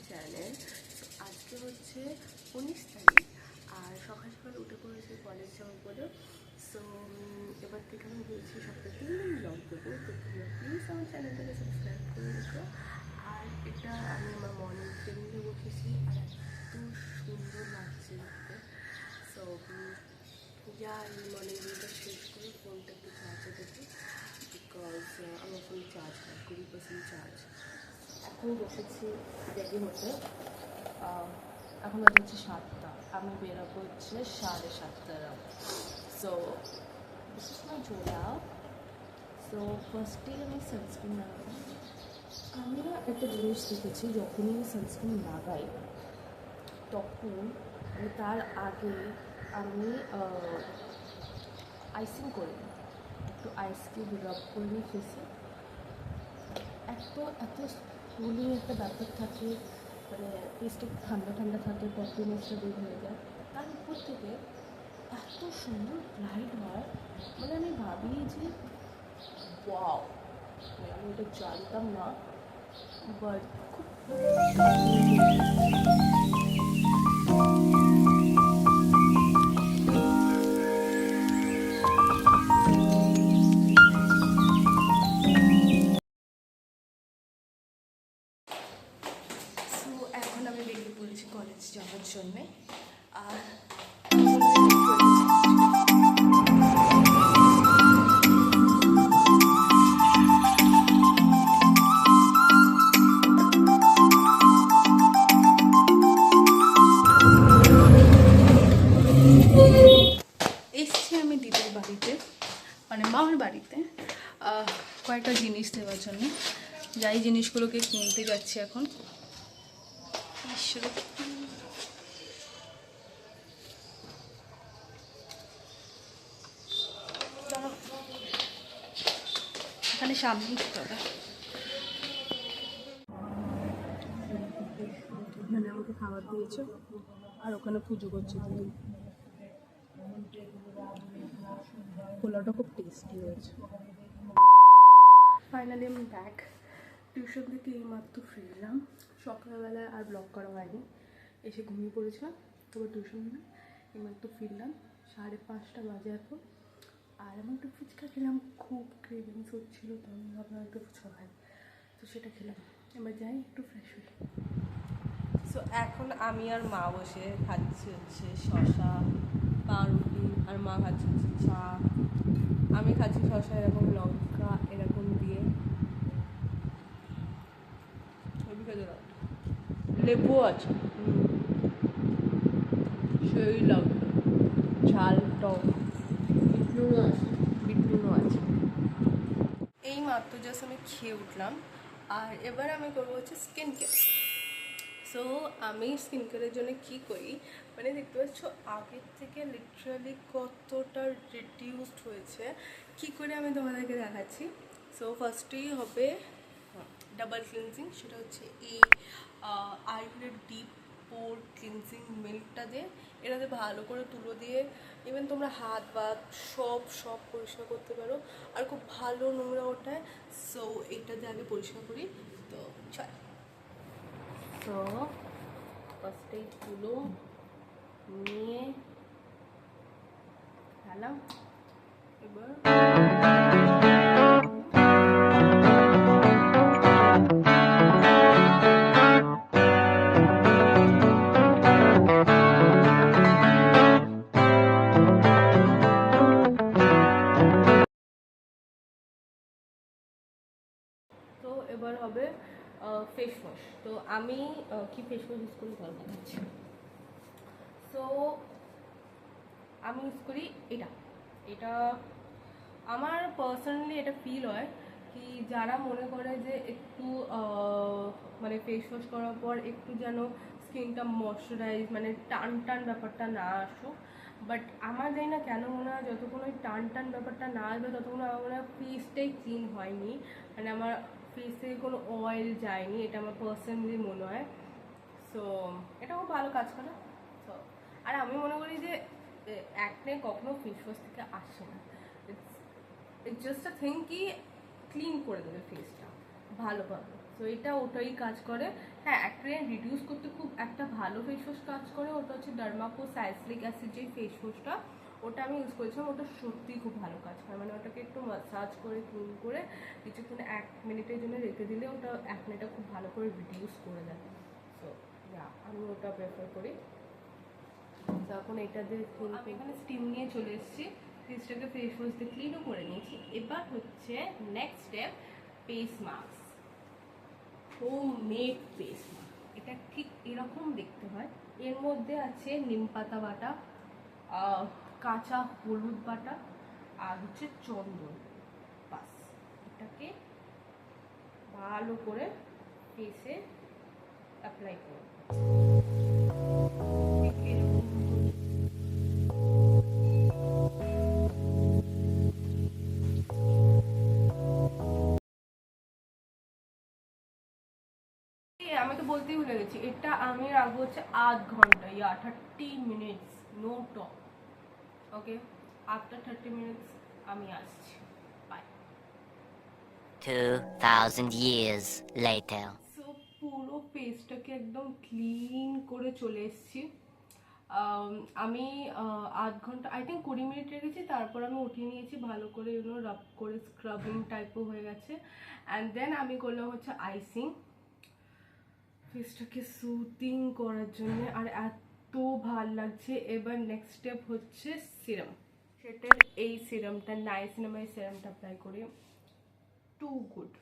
Channel. আজকে হচ্ছে 19 তারিখ আর সকাল সকাল উঠে পড়েছি কলেজ যাওয়ার বলে। সো এবার থেকে আমি বলছি সপ্তাহে 3 দিন ব্লগ দেবো, তো তোমরা প্লিজ আমার চ্যানেলটাকে সাবস্ক্রাইব করে রেখো। আর এটা আমি আমার মর্নিং ট্রেনিংয়ে বসেছি আর এত সুন্দর লাগছে দেখতে। সো এই মর্নিং ট্রেনিংটা শেষ করে ফোনটা একটু চার্জে দেবো, বিকজ আমার ফোনে চার্জ হয় 20% চার্জ। এখন বসেছি রেডি হতে। এখন বাজে হচ্ছে 7টা, আমি বেরোবো হচ্ছে 7:30। সো দিস ইজ মাই জোড়া। সো ফার্স্টে আমি সানস্ক্রিন লাগাবো। আমি না একটা জিনিস দেখেছি, যখনই আমি সানস্ক্রিন লাগাই তখন তার আগে আমি আইসিং করি, একটু আইস কিউব রাব করে নিই ফেসে। এত কুলিং একটা ব্যাপার থাকে, মানে ফেসটা ঠান্ডা ঠান্ডা থাকে, পপিনেসটা দূর হয়ে যায়। তার উপর থেকে এত সুন্দর ব্রাইট হয়, মানে আমি ভাবি যে ওয়াও, মানে আমি এটা জানতাম না, বাট খুব কলেজ যাওয়ার জন্যে। আর এসছি আমি দিদির বাড়িতে, মানে মামার বাড়িতে, কয়েকটা জিনিস দেওয়ার জন্য। যাই জিনিসগুলোকে কিনতে যাচ্ছি এখন। এখানে সামনেই দাদা, এখানে আমাকে খাবার দিয়েছে আর ওখানে পুজো করছে দিদি। পোলাওটা খুব টেস্টি হয়েছে। ফাইনালি আমি ব্যাক টিউশন থেকে এইমাত্র ফিরলাম। সকালবেলায় আর ব্লগ করা হয়নি, এসে ঘুমিয়ে পড়েছিলাম, তারপর টিউশন এইমাত্র ফিরলাম। 5:30 বাজে এখন। আর আমি একটু ফুচকা খেলাম, খুব ক্রেভিংস হচ্ছিলো, তো আমি ভাবলাম একটু ফুচকা খাই, তো সেটা খেলাম। এবার যাই একটু ফ্রেশ হই। সো এখন আমি আর মা বসে খাচ্ছি হচ্ছে শশা, পাউরুটি, আর মা খাচ্ছে হচ্ছে চা। আমি খাচ্ছি শশা এরকম লঙ্কা এরকম দিয়ে, লেবু আছে, সেই লাগবে, ঝাল টক, বিটনুনও আছে। এই মাত্র জাস্ট আমি খেয়ে উঠলাম। আর এবার আমি করবো হচ্ছে স্কিন কেয়ার। সো আমি স্কিন কেয়ারের জন্য কী করি, মানে দেখতে পাচ্ছ আগের থেকে লিটারালি কতটা রিডিউসড হয়েছে, কী করে আমি তোমাদেরকে দেখাচ্ছি। সো ফার্স্টেই হবে ডাবল ক্লিনজিং, সেটা হচ্ছে এই আয়ুর্বেদ ডিপ পোর ক্লিনজিং মিল্কটা দিয়ে, এটাতে ভালো করে তুলো দিয়ে ইভেন তোমরা হাত বা সব পরিষ্কার করতে পারো, আর খুব ভালো নোংরা ওঠায়। সো এটা দিয়ে আগে পরিষ্কার করি। তো চল, তো ফার্স্টে তুলো নিয়ে খেলাম। এবার তো এবার হবে ফেস ওয়াশ। তো আমি কি ফেস ওয়াশ ইউজ করি ভালো দেখাচ্ছি। সো আমি ইউজ করি এটা আমার পার্সোনালি এটা ফিল হয় কি, যারা মনে করে যে একটু মানে ফেস ওয়াশ করার পর একটু যেন স্কিনটা ময়শ্চারাইজ, মানে টান টান ব্যাপারটা না আসুক। বাট আমার জানি না কেন মনে হয় যতক্ষণ ওই টান টান ব্যাপারটা না আসবে ততক্ষণ আমার মনে হয় ফেসটাই ক্লিন হয়নি, মানে আমার ফেসে কোনো অয়েল যায়নি, এটা আমার পার্সোনালি মনে হয়। সো এটা খুব ভালো কাজ করে। সো আর আমি মনে করি যে অ্যাকনে কখনো ফেস ওয়াশ থেকে আসে না, ইটস জাস্ট আ থিং কি ক্লিন করে দেবে ফেসটা ভালোভাবে। তো এটা ওটাই কাজ করে। হ্যাঁ, অ্যাক্রিন রিডিউস করতে খুব একটা ভালো ফেস ওয়াশ কাজ করে, ওটা হচ্ছে ডার্মাকো স্যালিসিলিক অ্যাসিড যে ফেস ওয়াশটা, ওটা আমি ইউজ করেছিলাম, ওটা সত্যিই খুব ভালো কাজ করে। মানে ওটাকে একটু মাসাজ করে ক্লিন করে কিছুক্ষণ 1 মিনিটের জন্য রেখে দিলে ওটা অ্যাকনেটা খুব ভালো করে রিডিউস করে দেয়। সো আমি ওটা প্রেফার করি। তো এখন এটা দিয়ে আমি এখানে স্টিম নিয়ে চলে এসেছি, ফেসটাকে ফেস ওয়াশ দিয়ে ক্লিনও করে নিয়েছি। এবার হচ্ছে next step, face mask, homemade face mask. এটা ঠিক এরকম দেখতে হয়। এর মধ্যে আছে নিম পাতা বাটা, কাঁচা হলুদ বাটা, আর হচ্ছে চন্দন। বাস, এটাকে ভালো করে ফেসে অ্যাপ্লাই করব। আমি তো বলতেই ভুলে গেছি, এটা আমি রাখবো হচ্ছে 8 ঘন্টা, 30 মিনিটস, নো টক। ওকে, আফটার 30 মিনিটস আমি আসছি, বাই। 2000 years later. সো পুরো ফেসটাকে একদম ক্লিন করে চলে এসেছি। আমি 8 ঘন্টা, আই থিঙ্ক 20 মিনিট রেখেছি, তারপর আমি উঠিয়ে নিয়েছি ভালো করে, রাব করে স্ক্রাবিং টাইপও হয়ে গেছে। অ্যান্ড দেন আমি করলাম হচ্ছে আইসিং, ফেসটাকে সুথিং করার জন্য, আর এত ভাল লাগছে। এবার নেক্সট স্টেপ হচ্ছে সিরাম। সেটার এই সিরামটা, নাইসিনামাইড সিরামটা অ্যাপ্লাই করি। Too good,